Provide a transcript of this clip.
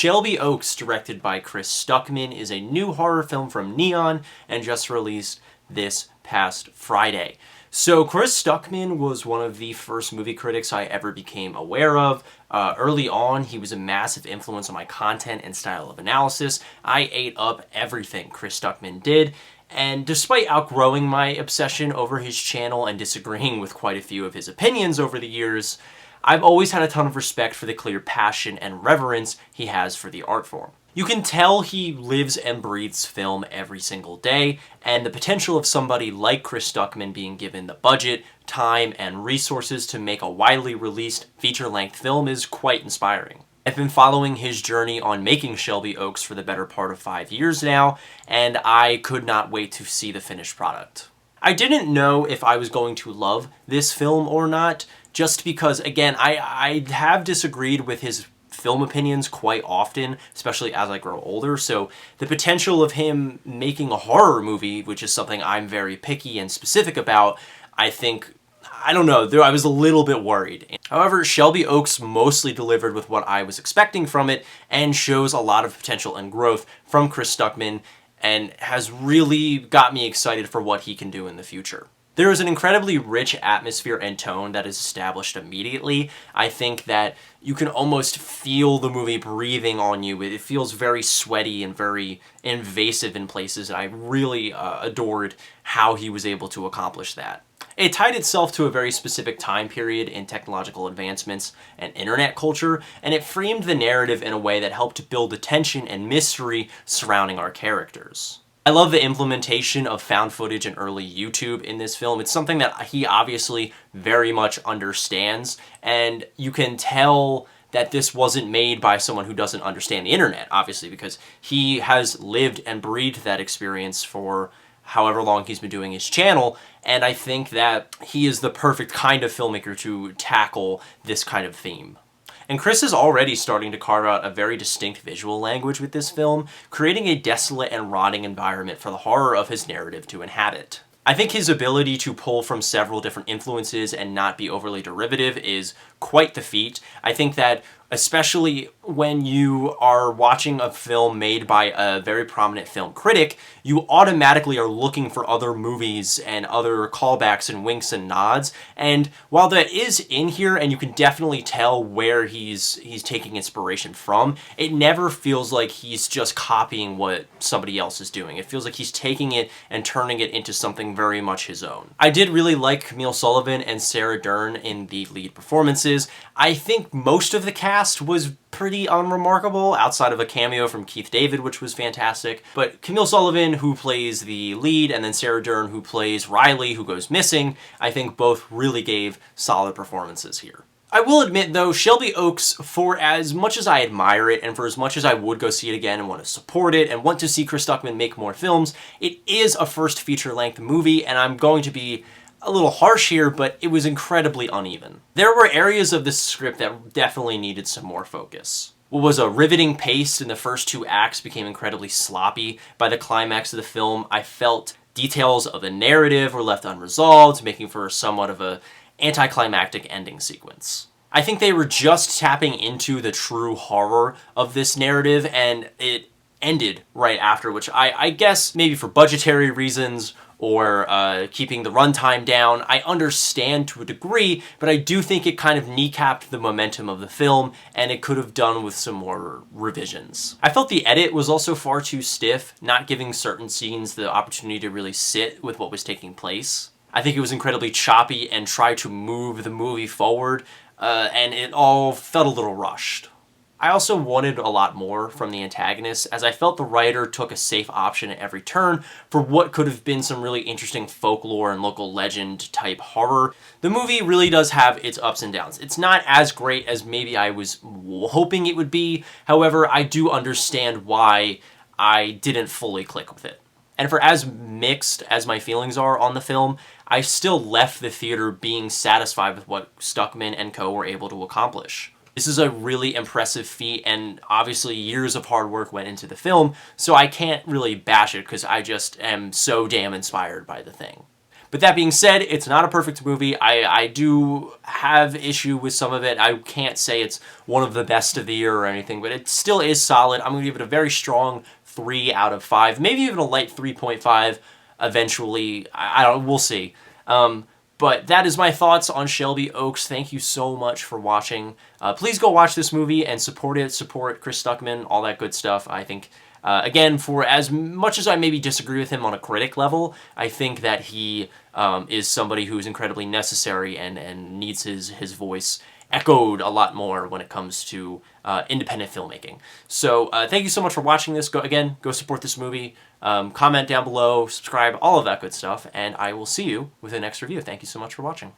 Shelby Oaks, directed by Chris Stuckmann, is a new horror film from Neon and just released this past Friday. So Chris Stuckmann was one of the first movie critics I ever became aware of. Early on, he was a massive influence on my content and style of analysis. I ate up everything Chris Stuckmann did, and despite outgrowing my obsession over his channel and disagreeing with quite a few of his opinions over the years, I've always had a ton of respect for the clear passion and reverence he has for the art form. You can tell he lives and breathes film every single day, and the potential of somebody like Chris Stuckmann being given the budget, time, and resources to make a widely released feature-length film is quite inspiring. I've been following his journey on making Shelby Oaks for the better part of 5 years now, and I could not wait to see the finished product. I didn't know if I was going to love this film or not, just because, again, I have disagreed with his film opinions quite often, especially as I grow older, so the potential of him making a horror movie, which is something I'm very picky and specific about, I don't know, I was a little bit worried. However, Shelby Oaks mostly delivered with what I was expecting from it and shows a lot of potential and growth from Chris Stuckmann and has really got me excited for what he can do in the future. There is an incredibly rich atmosphere and tone that is established immediately. I think that you can almost feel the movie breathing on you. It feels very sweaty and very invasive in places, and I really adored how he was able to accomplish that. It tied itself to a very specific time period in technological advancements and internet culture, and it framed the narrative in a way that helped build the tension and mystery surrounding our characters. I love the implementation of found footage and early YouTube in this film. It's something that he obviously very much understands, and you can tell that this wasn't made by someone who doesn't understand the internet, obviously, because he has lived and breathed that experience for however long he's been doing his channel, and I think that he is the perfect kind of filmmaker to tackle this kind of theme. And Chris is already starting to carve out a very distinct visual language with this film, creating a desolate and rotting environment for the horror of his narrative to inhabit. I think his ability to pull from several different influences and not be overly derivative is quite the feat. I think that especially when you are watching a film made by a very prominent film critic, you automatically are looking for other movies and other callbacks and winks and nods. And while that is in here and you can definitely tell where he's taking inspiration from, it never feels like he's just copying what somebody else is doing. It feels like he's taking it and turning it into something very much his own. I did really like Camille Sullivan and Sarah Dern in the lead performances. I think most of the cast was pretty unremarkable, outside of a cameo from Keith David, which was fantastic. But Camille Sullivan, who plays the lead, and then Sarah Dern, who plays Riley, who goes missing, I think both really gave solid performances here. I will admit, though, Shelby Oaks, for as much as I admire it, and for as much as I would go see it again and want to support it, and want to see Chris Stuckmann make more films, it is a first feature-length movie, and I'm going to be a little harsh here, but it was incredibly uneven. There were areas of this script that definitely needed some more focus. What was a riveting pace in the first 2 acts became incredibly sloppy. By the climax of the film, I felt details of the narrative were left unresolved, making for somewhat of a anticlimactic ending sequence. I think they were just tapping into the true horror of this narrative, and it ended right after, which I guess maybe for budgetary reasons or keeping the runtime down, I understand to a degree, but I do think it kind of kneecapped the momentum of the film, and it could have done with some more revisions. I felt the edit was also far too stiff, not giving certain scenes the opportunity to really sit with what was taking place. I think it was incredibly choppy and tried to move the movie forward, and it all felt a little rushed. I also wanted a lot more from the antagonist, as I felt the writer took a safe option at every turn for what could have been some really interesting folklore and local legend type horror. The movie really does have its ups and downs. It's not as great as maybe I was hoping it would be, however, I do understand why I didn't fully click with it. And for as mixed as my feelings are on the film, I still left the theater being satisfied with what Stuckmann and co were able to accomplish. This is a really impressive feat, and obviously years of hard work went into the film, so I can't really bash it because I just am so damn inspired by the thing. But that being said, it's not a perfect movie. I do have issue with some of it. I can't say it's one of the best of the year or anything, but it still is solid. I'm going to give it a very strong 3 out of 5, maybe even a light 3.5 eventually. I don't, we'll see. But that is my thoughts on Shelby Oaks. Thank you so much for watching. Please go watch this movie and support it. Support Chris Stuckmann, all that good stuff. I think, again, for as much as I maybe disagree with him on a critic level, I think that he is somebody who is incredibly necessary and needs his voice echoed a lot more when it comes to independent filmmaking. So thank you so much for watching this. Go support this movie. Comment down below, subscribe, all of that good stuff, and I will see you with the next review. Thank you so much for watching.